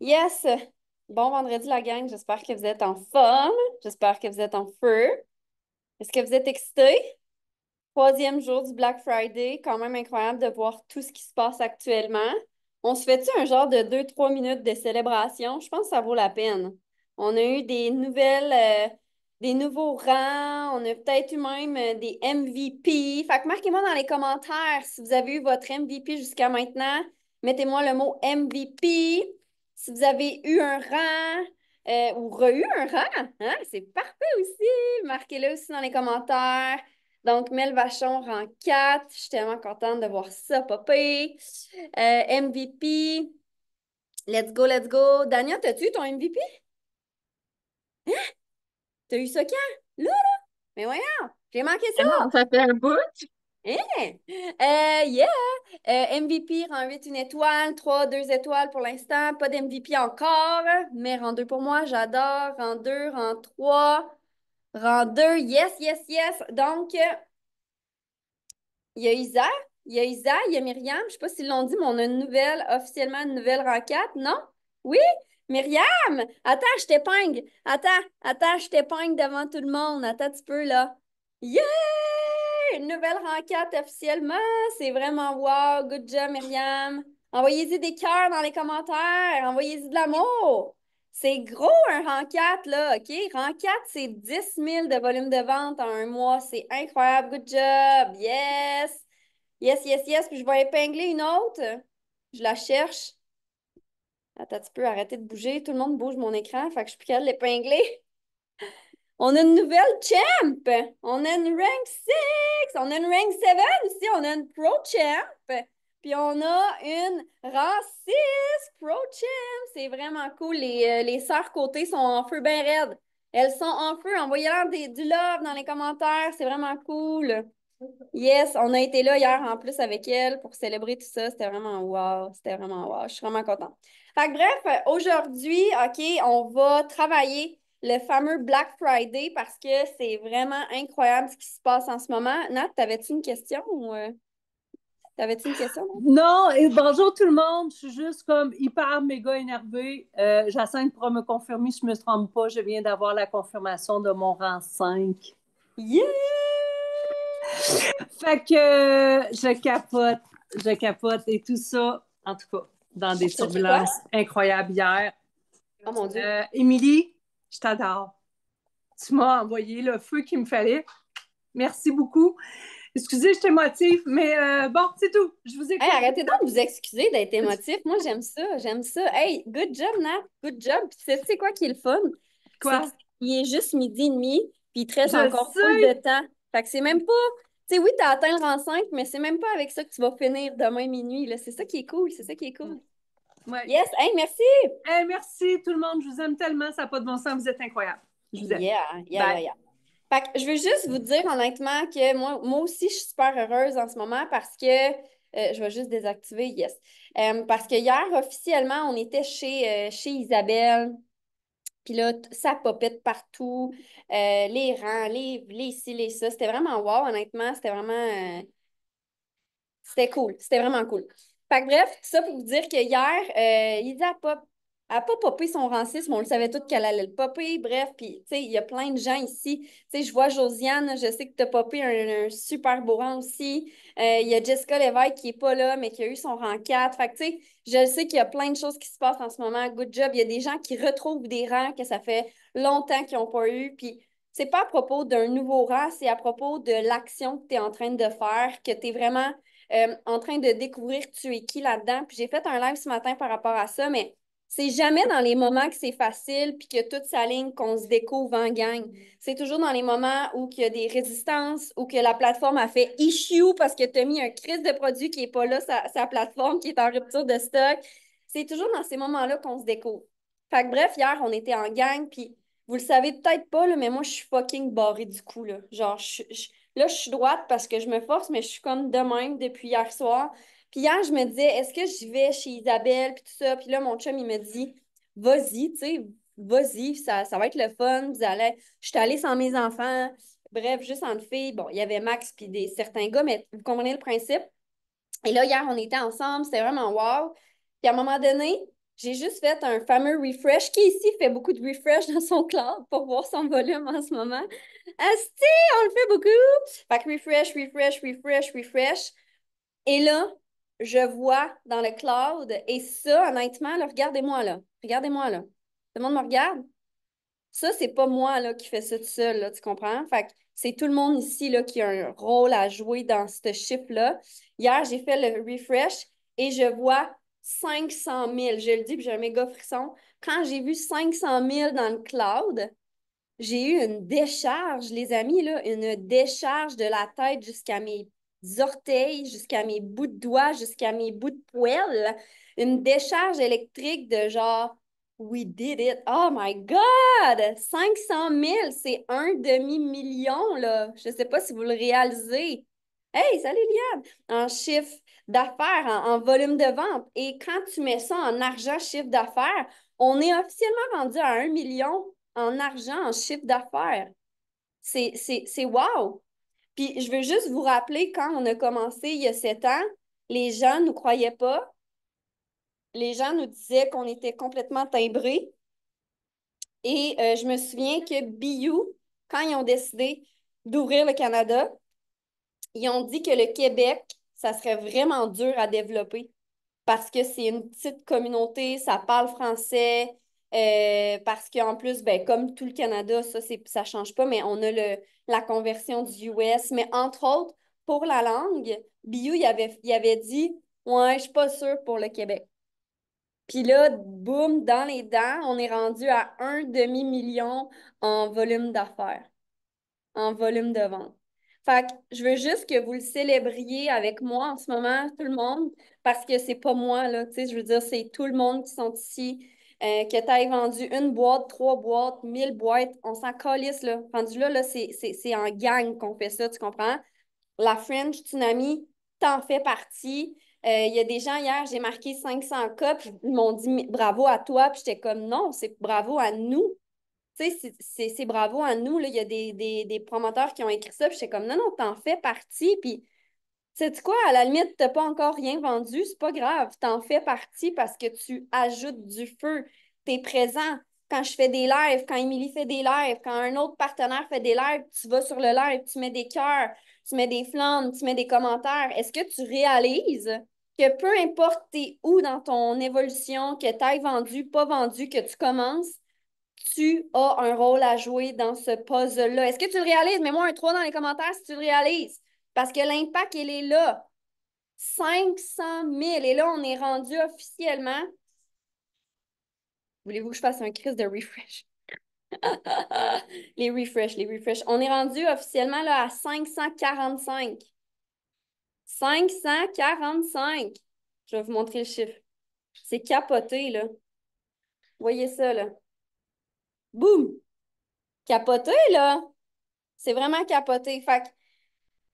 Yes! Bon vendredi, la gang. J'espère que vous êtes en forme. J'espère que vous êtes en feu. Est-ce que vous êtes excités? Troisième jour du Black Friday. Quand même incroyable de voir tout ce qui se passe actuellement. On se fait-tu un genre de 2-3 minutes de célébration? Je pense que ça vaut la peine. On a eu des nouvelles, des nouveaux rangs. On a peut-être eu même des MVP. Fait que marquez-moi dans les commentaires si vous avez eu votre MVP jusqu'à maintenant. Mettez-moi le mot MVP. Si vous avez eu un rang ou re-eu un rang, hein? C'est parfait aussi. Marquez-le aussi dans les commentaires. Donc, Mel Vachon, rang 4. Je suis tellement contente de voir ça popper. MVP. Let's go, let's go. Dania, t'as-tu eu ton MVP? T'as eu ça quand? Là, là? Mais voyons, j'ai manqué Mais ça. non, ça fait un bout. Hein? Yeah! MVP, rang 8, une étoile. 3, 2 étoiles pour l'instant. Pas d'MVP encore, mais rang 2 pour moi. J'adore. Rang 2, rang 3. Rang 2, yes, yes, yes. Donc, il y a Isa, il y a Myriam. Je sais pas s'ils l'ont dit, mais on a une nouvelle, officiellement une nouvelle raquette, non? Oui? Myriam! Attends, je t'épingle. Attends, je t'épingle devant tout le monde. Attends un petit peu, là. Yeah! Une nouvelle raquette officiellement. C'est vraiment wow. Good job, Myriam. Envoyez-y des cœurs dans les commentaires. Envoyez-y de l'amour. C'est gros un rang 4, là, OK? Rang 4, c'est 10 000 de volume de vente en un mois. C'est incroyable. Good job. Yes. Yes, yes, yes. Puis je vais épingler une autre. Je la cherche. Attends, tu peux arrêter de bouger. Tout le monde bouge mon écran. Fait que je suis plus capable de l'épingler. On a une nouvelle champ. On a une rank 6. On a une rank 7 aussi. On a une pro champ. Puis on a une rang 6 pro champ. C'est vraiment cool. Les sœurs côté sont en feu bien raides. Elles sont en feu. Envoyez-leur du love dans les commentaires. C'est vraiment cool. Yes, on a été là hier en plus avec elle pour célébrer tout ça. C'était vraiment wow. C'était vraiment wow. Je suis vraiment contente. Fait que bref, aujourd'hui, OK, on va travailler le fameux Black Friday parce que c'est vraiment incroyable ce qui se passe en ce moment. Nat, t'avais-tu une question ou t'avais-tu une question? Non? Non, et bonjour tout le monde. Je suis juste comme hyper méga énervée. Jacinthe pourra me confirmer si je me trompe pas. Je viens d'avoir la confirmation de mon rang 5. Yeah! Fait que je capote et tout ça, en tout cas, dans des Ça fait quoi? turbulences incroyables hier. Oh mon Dieu. Émilie, je t'adore. Tu m'as envoyé le feu qu'il me fallait. Merci beaucoup. Excusez, je t'émotive, mais bon, c'est tout. Je vous Hey, écoute. arrêtez donc de vous excuser d'être émotif. Moi, j'aime ça, j'aime ça. Hey, good job, Nat. Good job. Puis tu sais quoi qui est le fun? C'est Quoi? qu'il est juste midi et demi, puis il te reste Je encore full de sais. temps. Fait que c'est même pas. Tu sais, oui, t'as atteint le rang 5, mais c'est même pas avec ça que tu vas finir demain minuit, là. C'est ça qui est cool. C'est ça qui est cool. Ouais. Yes, hey, merci. Hey, merci tout le monde. Je vous aime tellement. Ça n'a pas de bon sens. Vous êtes incroyables. Je vous aime. Yeah, yeah, yeah, Bye. yeah. Fait que je veux juste vous dire honnêtement que moi aussi, je suis super heureuse en ce moment parce que je vais juste désactiver, yes. Parce que hier, officiellement, on était chez Isabelle. Puis là, ça popette partout. Les rangs, les ci, les ça. C'était vraiment wow, honnêtement. C'était vraiment. C'était cool. C'était vraiment cool. Fait que bref, tout ça pour vous dire que hier, Lisa a pas popé son racisme. On le savait tous qu'elle allait le popper. Bref, puis, tu sais, il y a plein de gens ici. Tu sais, je vois Josiane, je sais que tu as popé un super beau rang aussi. Il y a Jessica Lévesque qui est pas là, mais qui a eu son rang 4. Fait que, tu sais, je sais qu'il y a plein de choses qui se passent en ce moment. Good job. Il y a des gens qui retrouvent des rangs que ça fait longtemps qu'ils n'ont pas eu. Puis, c'est pas à propos d'un nouveau rang, c'est à propos de l'action que tu es en train de faire, que tu es vraiment en train de découvrir tu es qui là-dedans. Puis j'ai fait un live ce matin par rapport à ça, mais c'est jamais dans les moments que c'est facile puis que tout s'aligne qu'on se découvre en gang. C'est toujours dans les moments où il y a des résistances, ou que la plateforme a fait issue parce que tu as mis un crise de produit qui n'est pas là, sa plateforme qui est en rupture de stock. C'est toujours dans ces moments-là qu'on se découvre. Fait que bref, hier, on était en gang, puis vous le savez peut-être pas, là, mais moi, je suis fucking barrée du cou, là. Genre, là, je suis droite parce que je me force, mais je suis comme de même depuis hier soir. Puis hier, je me disais, est-ce que j'y vais chez Isabelle, puis tout ça? Puis là, mon chum, il me dit, vas-y, tu sais, vas-y, ça va être le fun. Vous allez. Je suis allée sans mes enfants. Bref, juste entre filles. Bon, il y avait Max puis certains gars, mais vous comprenez le principe. Et là, hier, on était ensemble, c'était vraiment wow. Puis à un moment donné, J'ai juste fait un fameux refresh. Qui ici fait beaucoup de refresh dans son cloud pour voir son volume en ce moment? Asti, on le fait beaucoup! Fait que refresh, refresh, refresh, refresh. Et là, je vois dans le cloud, et ça, honnêtement, là, regardez-moi là. Regardez-moi là. Tout le monde me regarde? Ça, c'est pas moi là, qui fais ça tout seul, là, tu comprends? Fait que c'est tout le monde ici là, qui a un rôle à jouer dans ce chiffre-là. Hier, j'ai fait le refresh et je vois 500 000. Je le dis, puis j'ai un méga frisson. Quand j'ai vu 500 000 dans le cloud, j'ai eu une décharge, les amis, là, une décharge de la tête jusqu'à mes orteils, jusqu'à mes bouts de doigts, jusqu'à mes bouts de poêle. Une décharge électrique de genre, we did it. Oh my God! 500 000, c'est un demi-million, là. Je ne sais pas si vous le réalisez. Hey, salut Liane! En chiffre d'affaires, en volume de vente. Et quand tu mets ça en argent, chiffre d'affaires, on est officiellement rendu à 1 million en argent, en chiffre d'affaires. C'est wow! Puis je veux juste vous rappeler, quand on a commencé il y a 7 ans, les gens ne nous croyaient pas. Les gens nous disaient qu'on était complètement timbrés. Et je me souviens que BU, quand ils ont décidé d'ouvrir le Canada, ils ont dit que le Québec, ça serait vraiment dur à développer parce que c'est une petite communauté, ça parle français, parce qu'en plus, ben, comme tout le Canada, ça change pas, mais on a la conversion du US. Mais entre autres, pour la langue, BU, il avait dit, ouais, je suis pas sûre pour le Québec. Puis là, boum, dans les dents, on est rendu à un demi-million en volume d'affaires, en volume de vente. Fait que je veux juste que vous le célébriez avec moi en ce moment, tout le monde, parce que c'est pas moi, là, tu sais, je veux dire, c'est tout le monde qui sont ici. Que tu aies vendu une boîte, 3 boîtes, 1000 boîtes, on s'en calisse, là. Rendu là, c'est en gang qu'on fait ça, tu comprends? La French Tsunami, t'en fais partie. Il y a des gens hier, j'ai marqué 500 cas, puis ils m'ont dit bravo à toi, puis j'étais comme non, c'est bravo à nous. Tu sais, c'est bravo à nous. Là. Il y a des promoteurs qui ont écrit ça, puis j'étais comme non, non, t'en fais partie. Puis, sais-tu quoi, à la limite, t'as pas encore rien vendu, c'est pas grave. T'en fais partie parce que tu ajoutes du feu. T'es présent. Quand je fais des lives, quand Émilie fait des lives, quand un autre partenaire fait des lives, tu vas sur le live, tu mets des cœurs, tu mets des flammes, tu mets des commentaires. Est-ce que tu réalises que peu importe t'es où dans ton évolution, que tu ailles vendu, pas vendu, que tu commences, tu as un rôle à jouer dans ce puzzle-là. Est-ce que tu le réalises? Mets-moi un 3 dans les commentaires si tu le réalises. Parce que l'impact, il est là. 500 000. Et là, on est rendu officiellement. Voulez-vous que je fasse un crise de refresh? Les refresh, les refresh. On est rendu officiellement là, à 545. 545. Je vais vous montrer le chiffre. C'est capoté, là. Voyez ça, là. Boum! Capoté, là. C'est vraiment capoté. Fait que,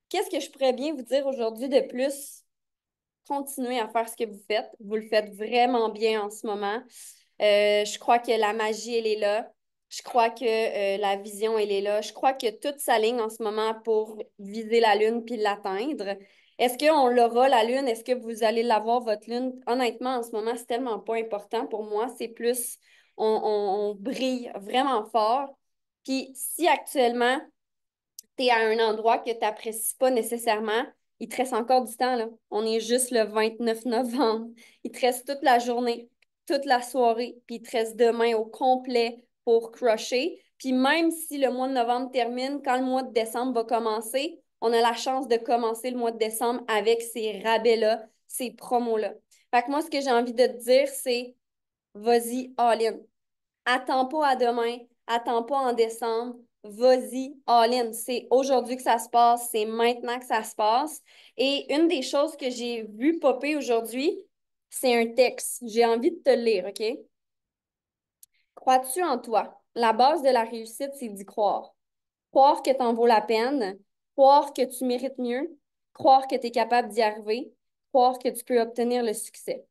qu'est-ce que je pourrais bien vous dire aujourd'hui de plus? Continuez à faire ce que vous faites. Vous le faites vraiment bien en ce moment. Je crois que la magie, elle est là. Je crois que la vision, elle est là. Je crois que tout s'aligne en ce moment pour viser la Lune puis l'atteindre. Est-ce qu'on l'aura, la Lune? Est-ce que vous allez l'avoir, votre Lune? Honnêtement, en ce moment, c'est tellement pas important pour moi. C'est plus, on brille vraiment fort. Puis si actuellement, tu es à un endroit que tu n'apprécies pas nécessairement, il te reste encore du temps, là. On est juste le 29 novembre. Il te reste toute la journée, toute la soirée, puis il te reste demain au complet pour crusher. Puis même si le mois de novembre termine, quand le mois de décembre va commencer, on a la chance de commencer le mois de décembre avec ces rabais-là, ces promos-là. Fait que moi, ce que j'ai envie de te dire, c'est vas-y all-in. Attends pas à demain, attends pas en décembre, vas-y, all-in. C'est aujourd'hui que ça se passe, c'est maintenant que ça se passe. Et une des choses que j'ai vu popper aujourd'hui, c'est un texte. J'ai envie de te le lire, OK? Crois-tu en toi? La base de la réussite, c'est d'y croire. Croire que t'en vaut la peine, croire que tu mérites mieux, croire que tu es capable d'y arriver, croire que tu peux obtenir le succès.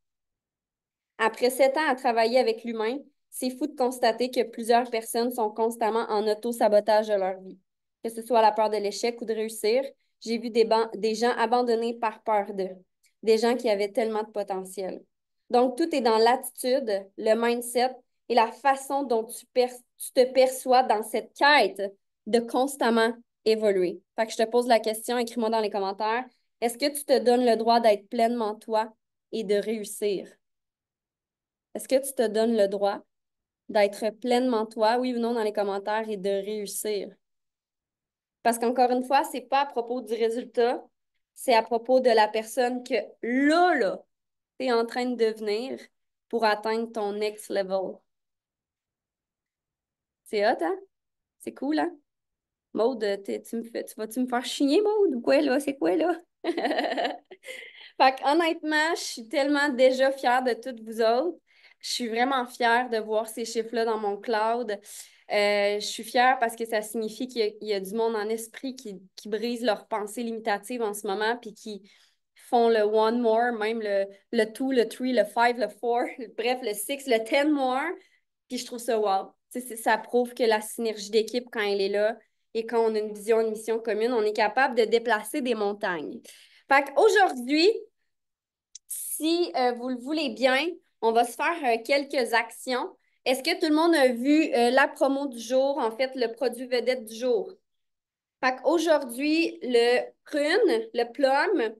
Après 7 ans à travailler avec l'humain, c'est fou de constater que plusieurs personnes sont constamment en auto-sabotage de leur vie. Que ce soit la peur de l'échec ou de réussir, j'ai vu des gens abandonnés par peur d'eux, des gens qui avaient tellement de potentiel. Donc, tout est dans l'attitude, le mindset et la façon dont tu te perçois dans cette quête de constamment évoluer. Fait que je te pose la question, écris-moi dans les commentaires. Est-ce que tu te donnes le droit d'être pleinement toi et de réussir? Est-ce que tu te donnes le droit d'être pleinement toi, oui ou non, dans les commentaires et de réussir? Parce qu'encore une fois, c'est pas à propos du résultat, c'est à propos de la personne que là, tu es en train de devenir pour atteindre ton next level. C'est hot, hein? C'est cool, hein? Maude, tu vas-tu me faire chigner, Maude? Ou quoi, là? C'est quoi, là? Fait honnêtement, je suis tellement déjà fière de toutes vous autres. Je suis vraiment fière de voir ces chiffres-là dans mon cloud. Je suis fière parce que ça signifie qu'il y a du monde en esprit qui brise leurs pensées limitatives en ce moment, puis qui font le one more, même le two, le three, le five, le four, bref, le six, le 10 more. Puis je trouve ça wow. Ça prouve que la synergie d'équipe, quand elle est là et quand on a une vision, une mission commune, on est capable de déplacer des montagnes. Fait qu'aujourd'hui, si vous le voulez bien, on va se faire quelques actions. Est-ce que tout le monde a vu la promo du jour, en fait, le produit vedette du jour? Fait qu'aujourd'hui, le prune, le plum,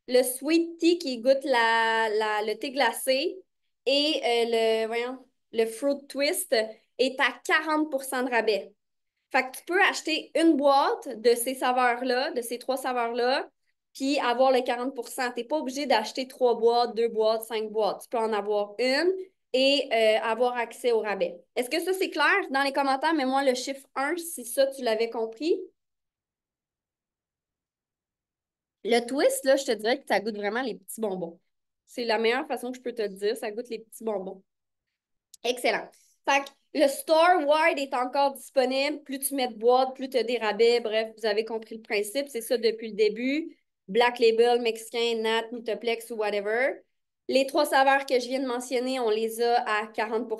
le sweet tea qui goûte le thé glacé et le fruit twist est à 40 de rabais. Fait que tu peux acheter une boîte de ces saveurs-là, de ces trois saveurs-là, puis avoir les 40 Tu n'es pas obligé d'acheter trois boîtes, deux boîtes, cinq boîtes. Tu peux en avoir une et avoir accès au rabais. Est-ce que ça, c'est clair? Dans les commentaires, mets-moi le chiffre 1 si ça, tu l'avais compris. Le twist, là, je te dirais que ça goûte vraiment les petits bonbons. C'est la meilleure façon que je peux te le dire. Ça goûte les petits bonbons. Excellent. Fait que le store wide est encore disponible. Plus tu mets de boîtes, plus tu as des rabais. Bref, vous avez compris le principe. C'est ça depuis le début. Black Label, Mexicain, Nat, Nutoplex ou whatever. Les trois saveurs que je viens de mentionner, on les a à 40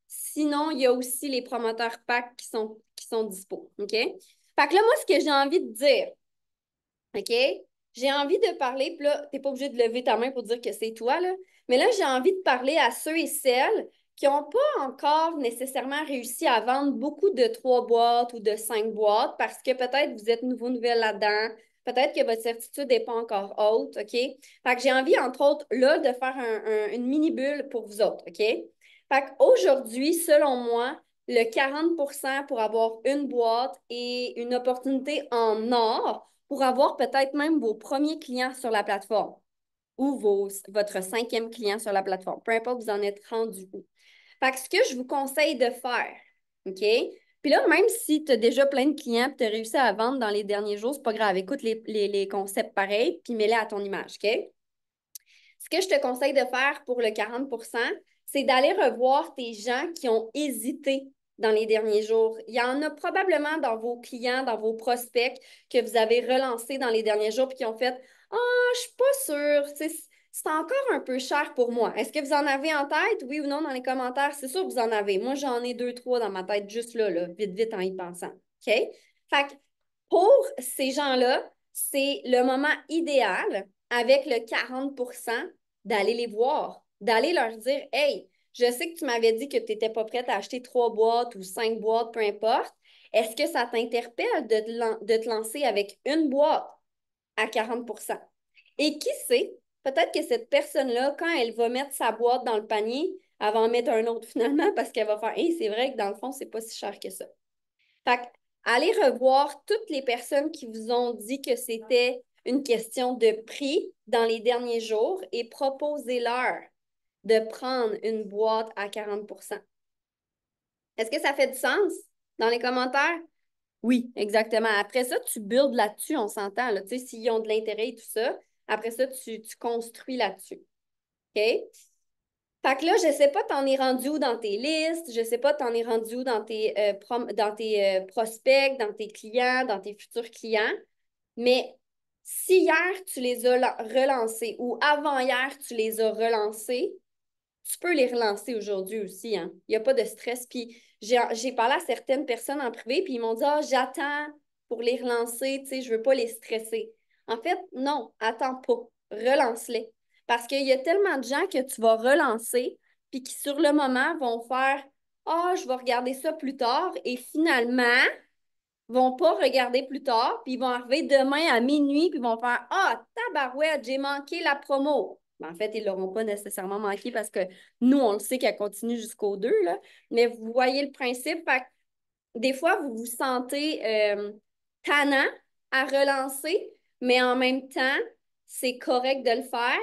Sinon, il y a aussi les promoteurs packs qui sont dispo. OK? Fait que là, moi, ce que j'ai envie de dire, OK? J'ai envie de parler, puis là, tu n'es pas obligé de lever ta main pour dire que c'est toi, là. Mais là, j'ai envie de parler à ceux et celles qui n'ont pas encore nécessairement réussi à vendre beaucoup de 3 boîtes ou de 5 boîtes parce que peut-être vous êtes nouvelle là-dedans, peut-être que votre certitude n'est pas encore haute, OK? Fait que j'ai envie, entre autres, là, de faire une mini bulle pour vous autres, OK? Fait qu'aujourd'hui, selon moi, le 40 pour avoir une boîte et une opportunité en or pour avoir peut-être même vos premiers clients sur la plateforme ou votre 5e client sur la plateforme, peu importe vous en êtes rendu où. Fait que ce que je vous conseille de faire, OK? Puis là, même si tu as déjà plein de clients et tu as réussi à vendre dans les derniers jours, c'est pas grave. Écoute les concepts pareils puis mets-les à ton image, OK? Ce que je te conseille de faire pour le 40 c'est d'aller revoir tes gens qui ont hésité dans les derniers jours. Il y en a probablement dans vos clients, dans vos prospects que vous avez relancés dans les derniers jours et qui ont fait ah, je suis pas sûre, c'est encore un peu cher pour moi. Est-ce que vous en avez en tête, oui ou non, dans les commentaires? C'est sûr que vous en avez. Moi, j'en ai 2, 3 dans ma tête, juste là, vite, vite en y pensant. OK? Fait que pour ces gens-là, c'est le moment idéal avec le 40 d'aller les voir, d'aller leur dire hey, je sais que tu m'avais dit que tu n'étais pas prête à acheter 3 boîtes ou 5 boîtes, peu importe. Est-ce que ça t'interpelle de te lancer avec une boîte à 40 Et qui sait, peut-être que cette personne-là, quand elle va mettre sa boîte dans le panier, elle va en mettre un autre finalement parce qu'elle va faire hey, c'est vrai que dans le fond, c'est pas si cher que ça. Fait que, allez revoir toutes les personnes qui vous ont dit que c'était une question de prix dans les derniers jours et proposez-leur de prendre une boîte à 40 Est-ce que ça fait du sens dans les commentaires? Oui, exactement. Après ça, tu builds là-dessus, on s'entend. Là, tu sais, s'ils ont de l'intérêt et tout ça, après ça, tu construis là-dessus. OK? Fait que là, je sais pas, t'en es rendu où dans tes listes, je sais pas, t'en es rendu où dans tes prospects, dans tes clients, dans tes futurs clients, mais si hier tu les as relancés ou avant-hier tu les as relancés, tu peux les relancer aujourd'hui aussi, hein. Il n'y a pas de stress. Puis j'ai parlé à certaines personnes en privé, puis ils m'ont dit, ah, j'attends pour les relancer, tu sais, je veux pas les stresser. En fait, non, attends pas. Relance-les. Parce qu'il y a tellement de gens que tu vas relancer, puis qui sur le moment vont faire ah, je vais regarder ça plus tard, et finalement, vont pas regarder plus tard, puis ils vont arriver demain à minuit, puis ils vont faire ah, tabarouette, j'ai manqué la promo. Ben, en fait, ils ne l'auront pas nécessairement manqué parce que nous, on le sait qu'elle continue jusqu'au 2, là. Mais vous voyez le principe. Fait que des fois, vous vous sentez tannant à relancer, mais en même temps, c'est correct de le faire.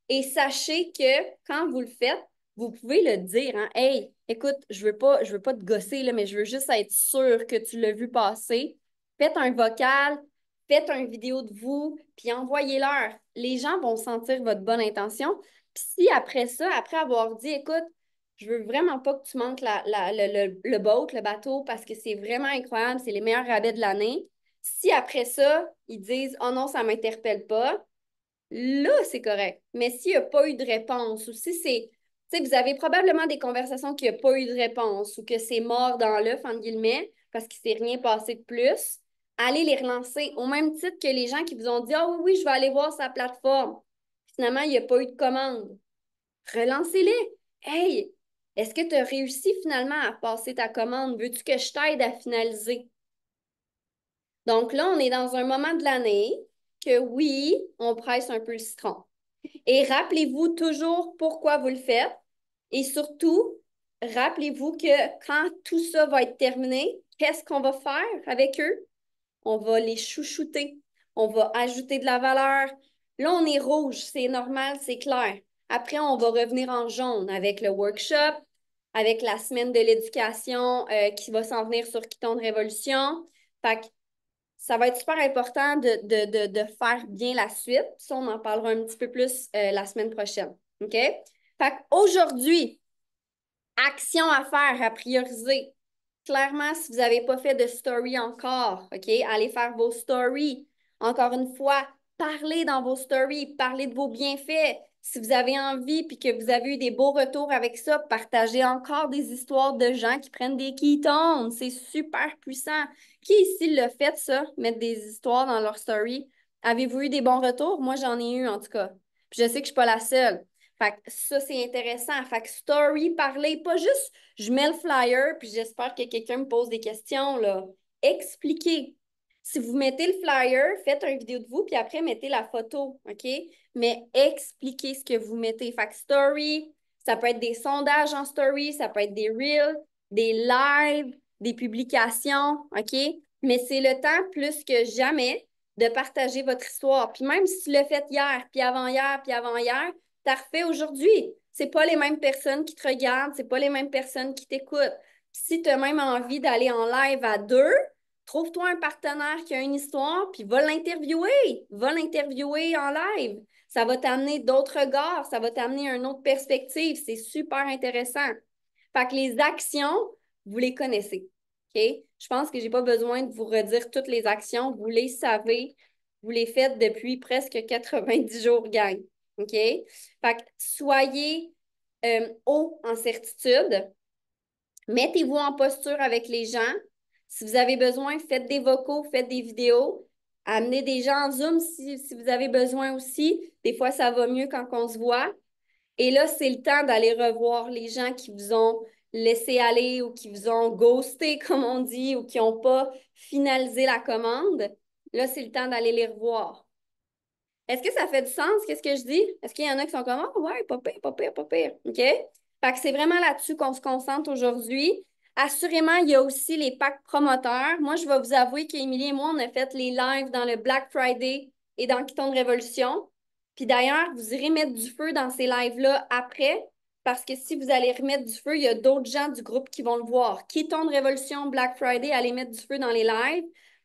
Et sachez que quand vous le faites, vous pouvez le dire, hein. Hey, écoute, je veux pas te gosser, là, mais je veux juste être sûr que tu l'as vu passer. Faites un vocal, faites une vidéo de vous, puis envoyez-leur. Les gens vont sentir votre bonne intention. Puis si après ça, après avoir dit, écoute, je veux vraiment pas que tu manques le boat, le bateau, parce que c'est vraiment incroyable, c'est les meilleurs rabais de l'année. Si après ça, ils disent oh non, ça m'interpelle pas, là, c'est correct. Mais s'il n'y a pas eu de réponse, ou si c'est, tu sais, vous avez probablement des conversations qu'il n'y a pas eu de réponse, ou que c'est mort dans l'œuf, entre guillemets, parce qu'il ne s'est rien passé de plus, allez les relancer au même titre que les gens qui vous ont dit ah oui, oui, je vais aller voir sa plateforme. Finalement, il n'y a pas eu de commande. Relancez-les. Hey, est-ce que tu as réussi finalement à passer ta commande? Veux-tu que je t'aide à finaliser? Donc là, on est dans un moment de l'année que oui, on presse un peu le citron. Et rappelez-vous toujours pourquoi vous le faites. Et surtout, rappelez-vous que quand tout ça va être terminé, qu'est-ce qu'on va faire avec eux? On va les chouchouter, on va ajouter de la valeur. Là, on est rouge, c'est normal, c'est clair. Après, on va revenir en jaune avec le workshop, avec la semaine de l'éducation qui va s'en venir sur Quittons de Révolution. Fait que ça va être super important de faire bien la suite. Ça, on en parlera un petit peu plus la semaine prochaine. OK? Fait qu'aujourd'hui, action à faire, à prioriser. Clairement, si vous n'avez pas fait de story encore, OK, allez faire vos stories. Encore une fois, parlez dans vos stories, parlez de vos bienfaits. Si vous avez envie puis que vous avez eu des beaux retours avec ça, partagez encore des histoires de gens qui prennent des ketones. C'est super puissant. Qui ici l'a fait, ça, mettre des histoires dans leur story? Avez-vous eu des bons retours? Moi, j'en ai eu, en tout cas. Puis je sais que je ne suis pas la seule. Fait que ça, c'est intéressant. Fait que story, parler, pas juste je mets le flyer, puis j'espère que quelqu'un me pose des questions, là. Expliquez. Si vous mettez le flyer, faites une vidéo de vous, puis après, mettez la photo, OK? Mais expliquez ce que vous mettez. Fait que story, ça peut être des sondages en story, ça peut être des reels, des lives, des publications, OK? Mais c'est le temps plus que jamais de partager votre histoire. Puis même si tu l'as fait hier, puis avant-hier, puis avant-hier, t'as refait aujourd'hui. C'est pas les mêmes personnes qui te regardent, c'est pas les mêmes personnes qui t'écoutent. Si tu as même envie d'aller en live à deux, trouve-toi un partenaire qui a une histoire, puis va l'interviewer. Va l'interviewer en live. Ça va t'amener d'autres regards, ça va t'amener une autre perspective. C'est super intéressant. Fait que les actions, vous les connaissez. OK? Je pense que je n'ai pas besoin de vous redire toutes les actions. Vous les savez. Vous les faites depuis presque 90 jours, gang. OK? Fait que soyez haut en certitude. Mettez-vous en posture avec les gens. Si vous avez besoin, faites des vocaux, faites des vidéos. Amenez des gens en Zoom si vous avez besoin aussi. Des fois, ça va mieux quand on se voit. Et là, c'est le temps d'aller revoir les gens qui vous ont laissé aller ou qui vous ont ghosté, comme on dit, ou qui n'ont pas finalisé la commande. Là, c'est le temps d'aller les revoir. Est-ce que ça fait du sens, qu'est-ce que je dis? Est-ce qu'il y en a qui sont comme, oh, ouais, pas pire, pas pire, pas pire. OK? Fait que c'est vraiment là-dessus qu'on se concentre aujourd'hui. Assurément, il y a aussi les packs promoteurs. Moi, je vais vous avouer qu'Émilie et moi, on a fait les lives dans le Black Friday et dans Quittons de Révolution. Puis d'ailleurs, vous irez mettre du feu dans ces lives-là après, parce que si vous allez remettre du feu, il y a d'autres gens du groupe qui vont le voir. Quittons de Révolution, Black Friday, allez mettre du feu dans les lives.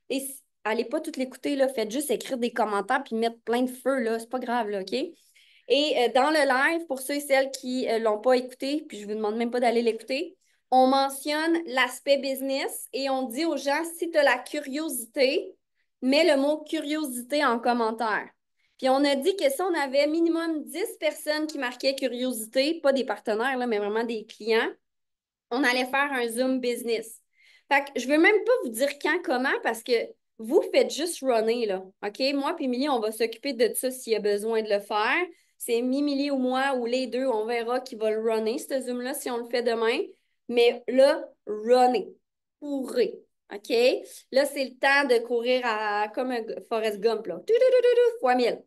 Et allez pas toutes l'écouter, là. Faites juste écrire des commentaires puis mettre plein de feu, là. C'est pas grave, là, OK? Et dans le live, pour ceux et celles qui ne l'ont pas écouté, puis je vous demande même pas d'aller l'écouter, on mentionne l'aspect business et on dit aux gens, si tu as la curiosité, mets le mot curiosité en commentaire. Puis on a dit que si on avait minimum 10 personnes qui marquaient curiosité, pas des partenaires, là, mais vraiment des clients, on allait faire un Zoom business. Fait que je ne veux même pas vous dire quand, comment, parce que vous faites juste runner, là. OK? Moi puis Émilie, on va s'occuper de ça s'il y a besoin de le faire. c'est Mimili ou moi ou les deux, on verra qui va le runner, ce Zoom-là, si on le fait demain. Mais là, runner, courez, OK? Là, c'est le temps de courir comme un Forrest Gump, là. Fois 1000.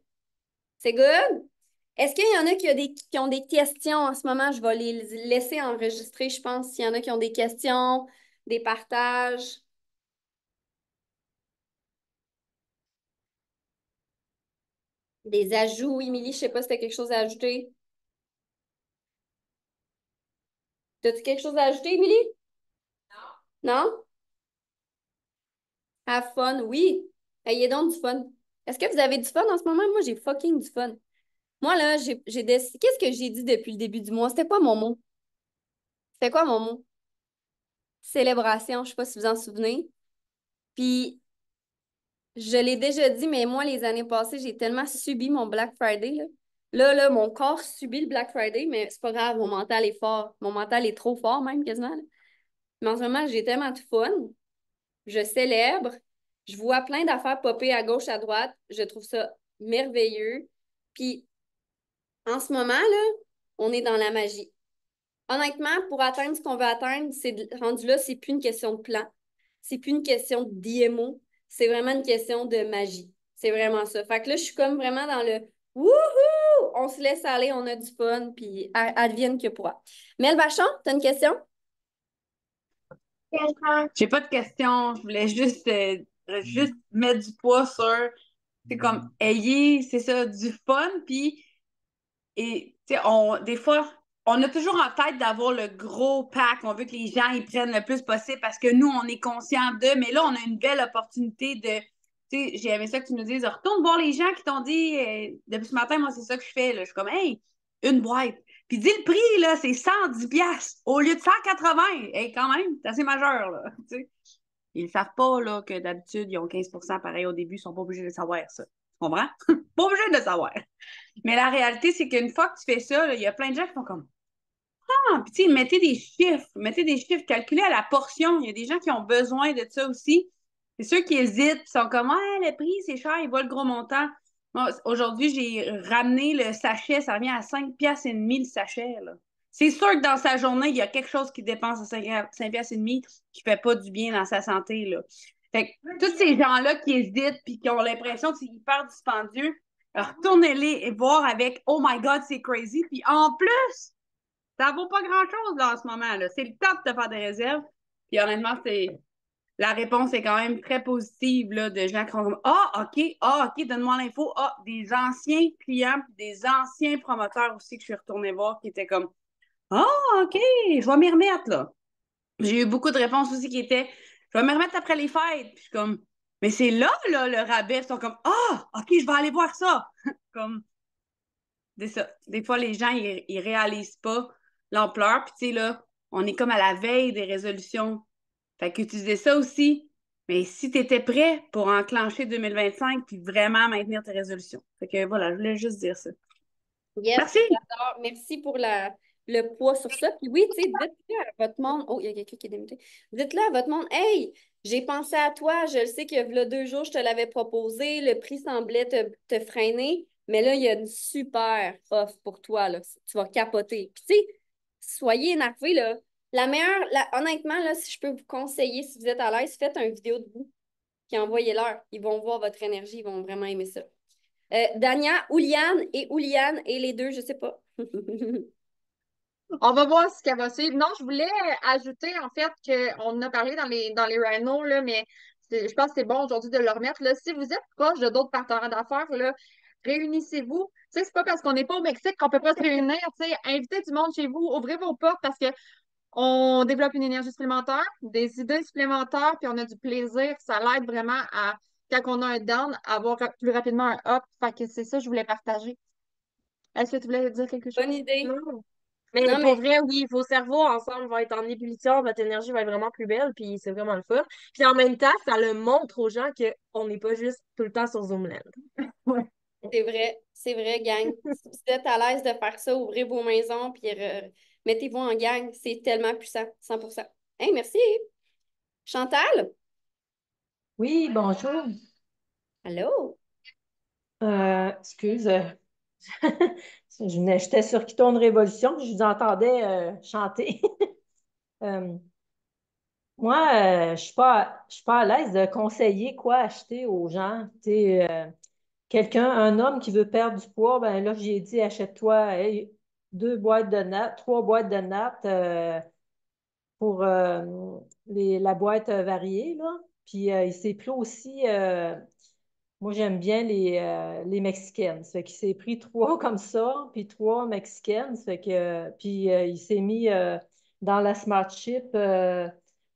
C'est good? Est-ce qu'il y en a qui ont des questions en ce moment? Je vais les laisser enregistrer, je pense, s'il y en a qui ont des questions, des partages. Des ajouts, Émilie, je sais pas si tu as quelque chose à ajouter. As-tu quelque chose à ajouter, Émilie? Non? Have fun, oui. Ayez donc du fun. Est-ce que vous avez du fun en ce moment? Moi, j'ai fucking du fun. Moi, là, j'ai décidé. Qu'est-ce que j'ai dit depuis le début du mois? C'était quoi mon mot? C'était quoi mon mot? Célébration, je sais pas si vous en souvenez. Puis, je l'ai déjà dit, mais moi, les années passées, j'ai tellement subi mon Black Friday, là. Là, mon corps subit le Black Friday, mais c'est pas grave, mon mental est fort. Mon mental est trop fort, même, quasiment, là. Mais en ce moment, j'ai tellement de fun. Je célèbre. Je vois plein d'affaires popper à gauche, à droite. Je trouve ça merveilleux. Puis, en ce moment, là, on est dans la magie. Honnêtement, pour atteindre ce qu'on veut atteindre, rendu là, c'est plus une question de plan. C'est plus une question d'IMO. C'est vraiment une question de magie. C'est vraiment ça. Fait que là, je suis comme vraiment dans le wouhou! On se laisse aller, on a du fun, puis advienne que pourra. Mel Vachon, t'as une question? J'ai pas de questions. Je voulais juste mettre du poids sur, c'est comme, ayez, c'est ça, du fun. Puis, tu sais, des fois, on a toujours en tête d'avoir le gros pack. On veut que les gens ils prennent le plus possible parce que nous, on est conscients d'eux. Mais là, on a une belle opportunité de, tu sais, j'ai aimé ça que tu nous dises, retourne voir les gens qui t'ont dit, depuis ce matin, moi, c'est ça que je fais, là. Je suis comme, hey, une boîte. Puis dis le prix, là, c'est 110 piastres au lieu de 180. Hey, quand même, c'est assez majeur, là. Tu sais. Ils ne savent pas là, que d'habitude, ils ont 15% pareil au début, ils ne sont pas obligés de savoir ça. Tu comprends? Pas obligés de le savoir. Mais la réalité, c'est qu'une fois que tu fais ça, il y a plein de gens qui font comme ah, puis tu sais, mettez des chiffres, calculez à la portion. Il y a des gens qui ont besoin de ça aussi. C'est ceux qui hésitent, qui sont comme ah, le prix, c'est cher, ils voient le gros montant. Moi, aujourd'hui, j'ai ramené le sachet, ça revient à 5 piastres et demi le sachet, là. C'est sûr que dans sa journée, il y a quelque chose qui dépense à 5 piastres et demi qui fait pas du bien dans sa santé, là. Fait que tous ces gens-là qui hésitent puis qui ont l'impression que c'est hyper dispendieux, retournez-les et voir avec oh my God, c'est crazy. Puis en plus, ça vaut pas grand-chose là, en ce moment. Là. C'est le temps de te faire des réserves. Puis honnêtement, la réponse est quand même très positive là, de gens qui sont comme ah, OK, donne-moi l'info. Ah, des anciens clients, des anciens promoteurs aussi que je suis retournée voir qui étaient comme ah, OK, je vais m'y remettre là. J'ai eu beaucoup de réponses aussi qui étaient je vais me remettre après les fêtes. Puis je suis comme mais c'est là, le rabais. Ils sont comme ah, OK, je vais aller voir ça. Comme des fois, les gens, ils réalisent pas l'ampleur. Puis, tu sais, là, on est comme à la veille des résolutions. Fait qu'utiliser ça aussi. Mais si tu étais prêt pour enclencher 2025 puis vraiment maintenir tes résolutions. Fait que voilà, je voulais juste dire ça. Yes, Merci! j'adore. Merci pour le poids sur ça. Puis oui, tu sais, dites-le à votre monde. Oh, il y a quelqu'un qui est démuté. Dites-le à votre monde. Hey, j'ai pensé à toi. Je le sais que là 2 jours, je te l'avais proposé. Le prix semblait te freiner. Mais là, il y a une super offre pour toi. Là. Tu vas capoter. Puis tu sais, soyez énervés, là. Honnêtement, là, si je peux vous conseiller, si vous êtes à l'aise, faites une vidéo de vous. Puis envoyez-leur. Ils vont voir votre énergie. Ils vont vraiment aimer ça. Dania, Ouliane et les deux, je sais pas. On va voir ce qu'elle va suivre. Non, je voulais ajouter en fait qu'on en a parlé dans les Rhinos, là, mais je pense que c'est bon aujourd'hui de le remettre. Là. Si vous êtes proche de d'autres partenaires d'affaires, là, réunissez-vous. Tu sais, c'est pas parce qu'on n'est pas au Mexique qu'on peut pas se réunir. Tu sais, invitez du monde chez vous, ouvrez vos portes parce que on développe une énergie supplémentaire, des idées supplémentaires, puis on a du plaisir. Ça l'aide vraiment à, quand on a un down, à avoir plus rapidement un up. Fait que c'est ça que je voulais partager. Est-ce que tu voulais dire quelque Bonne chose? idée. Non. Mais Non, pour mais vrai, oui, vos cerveaux ensemble vont être en ébullition, votre énergie va être vraiment plus belle, puis c'est vraiment le fun. Puis en même temps, ça le montre aux gens qu'on n'est pas juste tout le temps sur Zoomland. Ouais. c'est vrai, gang. Si vous êtes à l'aise de faire ça, ouvrez vos maisons, puis mettez-vous en gang. C'est tellement puissant, 100%. Hey, merci. Chantal? Oui, bonjour. Allô? Excuse, J'étais sur Keystone Révolution, puis je vous entendais chanter. Euh, Moi, je suis pas à l'aise de conseiller quoi acheter aux gens. Tu sais, quelqu'un, un homme qui veut perdre du poids, ben là, j'ai dit, achète-toi hey, 2 boîtes de nattes, 3 boîtes de nattes pour la boîte variée, là. Puis il s'est pris aussi, moi j'aime bien les mexicaines. Ça fait qu'il s'est pris 3 comme ça, puis 3 mexicaines. Ça fait que, puis il s'est mis dans la Smart Chip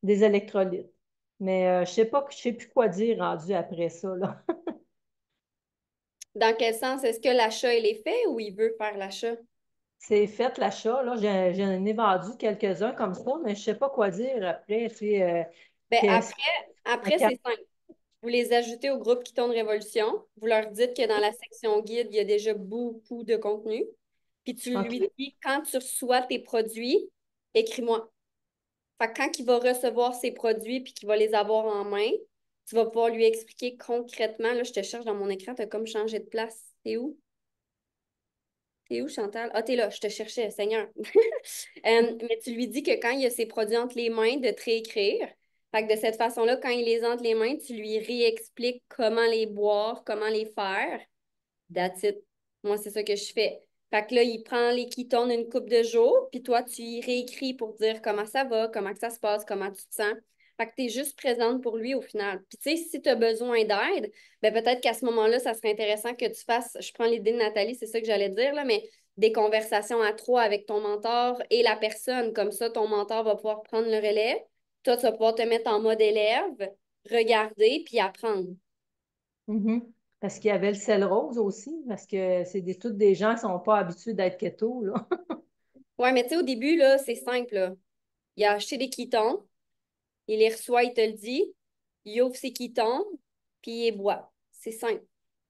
des électrolytes. Mais je sais plus quoi dire rendu après ça, là. Dans quel sens? Est-ce que l'achat, il est fait ou il veut faire l'achat? C'est fait l'achat, là. J'en ai vendu quelques-uns comme ça, mais je sais pas quoi dire après. Tu sais, Ben qu'est-ce- après c'est simple. Vous les ajoutez au groupe Qui tourne Révolution. Vous leur dites que dans la section guide, il y a déjà beaucoup de contenu. Puis tu lui OK. dis, quand tu reçois tes produits, écris-moi. Fait que quand il va recevoir ses produits puis qu'il va les avoir en main, tu vas pouvoir lui expliquer concrètement. Là, je te cherche dans mon écran, tu as comme changé de place. T'es où? T'es où, Chantal? Ah, t'es là, je te cherchais, Seigneur. Mais tu lui dis que quand il a ses produits entre les mains, de te réécrire. Fait que de cette façon-là, quand il les a entre les mains, tu lui réexpliques comment les boire, comment les faire. That's it. Moi, c'est ça que je fais. Fait que là, il prend les ketones une couple de jours, puis toi, tu y réécris pour dire comment ça va, comment que ça se passe, comment tu te sens. Fait que tu es juste présente pour lui au final. Puis tu sais, si tu as besoin d'aide, ben peut-être qu'à ce moment-là, ça serait intéressant que tu fasses, je prends l'idée de Nathalie, c'est ça que j'allais dire, là, mais des conversations à 3 avec ton mentor et la personne. Comme ça, ton mentor va pouvoir prendre le relais. Toi, tu vas pouvoir te mettre en mode élève, regarder, puis apprendre. Mhm. Parce qu'il y avait le sel rose aussi, parce que c'est toutes des gens qui ne sont pas habitués d'être keto, là. Ouais, mais tu sais, au début, là, c'est simple, là. Il a acheté des quitons, il les reçoit, il te le dit, il ouvre ses quitons, puis il les boit. C'est simple.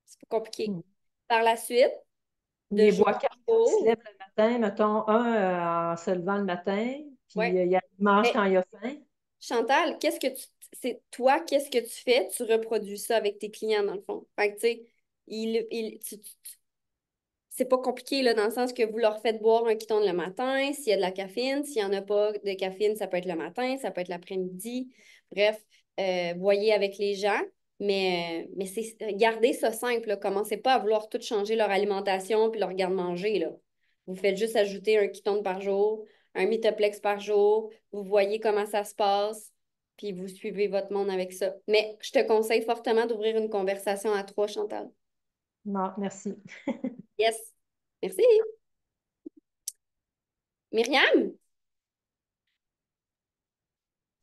C'est pas compliqué. Mhm. Par la suite, Il de les jour boit en quand il se jour, lève le matin, mettons, un en se levant le matin, puis ouais. il mange Mais quand il a faim. Chantal, c'est toi, qu'est-ce que tu fais? Tu reproduis ça avec tes clients, dans le fond. Fait que, tu sais, c'est pas compliqué, là, dans le sens que vous leur faites boire un quiton le matin, s'il y a de la caféine. S'il n'y en a pas de caféine, ça peut être le matin, ça peut être l'après-midi. Bref, voyez avec les gens. Mais c'est gardez ça simple, là. Commencez pas à vouloir tout changer leur alimentation puis leur garde-manger, là. Vous faites juste ajouter un ketone par jour, un Mitoplex par jour. Vous voyez comment ça se passe, puis vous suivez votre monde avec ça. Mais je te conseille fortement d'ouvrir une conversation à 3, Chantal. Non, merci. Yes. Merci. Myriam?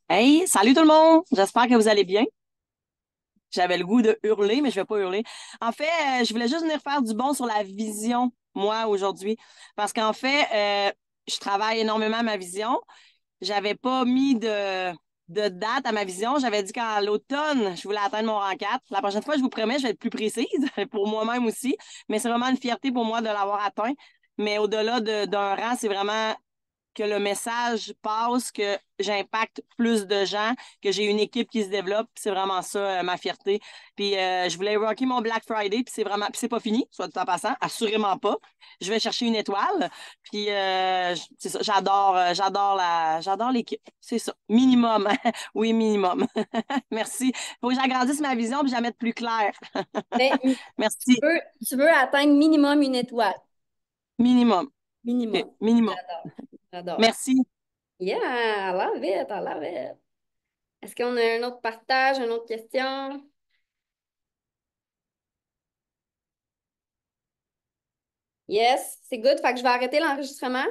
Hey, salut tout le monde! J'espère que vous allez bien. J'avais le goût de hurler, mais je vais pas hurler. En fait, je voulais juste venir faire du bon sur la vision, moi, aujourd'hui. Parce qu'en fait, je travaille énormément à ma vision. J'avais pas mis de date à ma vision. J'avais dit qu'à l'automne, je voulais atteindre mon rang 4. La prochaine fois, je vous promets, je vais être plus précise pour moi-même aussi. Mais c'est vraiment une fierté pour moi de l'avoir atteint. Mais au-delà d'un rang, c'est vraiment que le message passe, que j'impacte plus de gens, que j'ai une équipe qui se développe. C'est vraiment ça, ma fierté. Puis je voulais rocker mon Black Friday, puis c'est pas fini, soit tout en passant, assurément pas. Je vais chercher une étoile. Puis c'est ça, j'adore l'équipe. C'est ça, minimum. Oui, minimum. Merci. Faut que j'agrandisse ma vision puis que je la mette plus claire. Ben, Merci. tu veux atteindre minimum une étoile. Minimum. OK, Minimum. minimum. J'adore. J'adore. Merci. Yeah, I love it, I love it. Est-ce qu'on a un autre partage, une autre question? Yes, c'est good. Fait que je vais arrêter l'enregistrement.